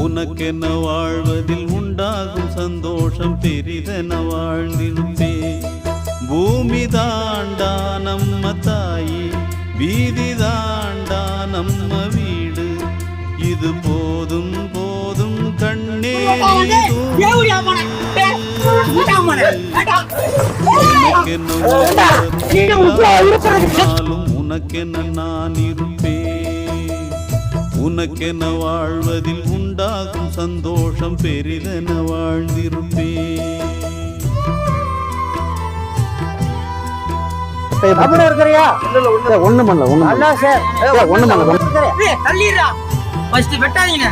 உனக்கென்ன வாழ்வதில் உண்டாகும் சந்தோஷம் பெரிதென வாழ்ந்திருப்பே. பூமி தாண்டா நம்ம தாயி, வீதி தாண்டா நம்ம வீடு. இது போதும் போதும் கண்ணே உனக்கென்ன நான் இருப்பேன். உனக்கென்ன வாழ்வதில் உண்டாகும் சந்தோஷம் பெரிதென வாழ்ந்திருப்பேன். இருக்கிறியா ஒண்ணு பண்ணல ஒண்ணு சார் ஒண்ணு பண்ணல தள்ளிடுறா. ஃபர்ஸ்ட் வெட்டாதீங்க.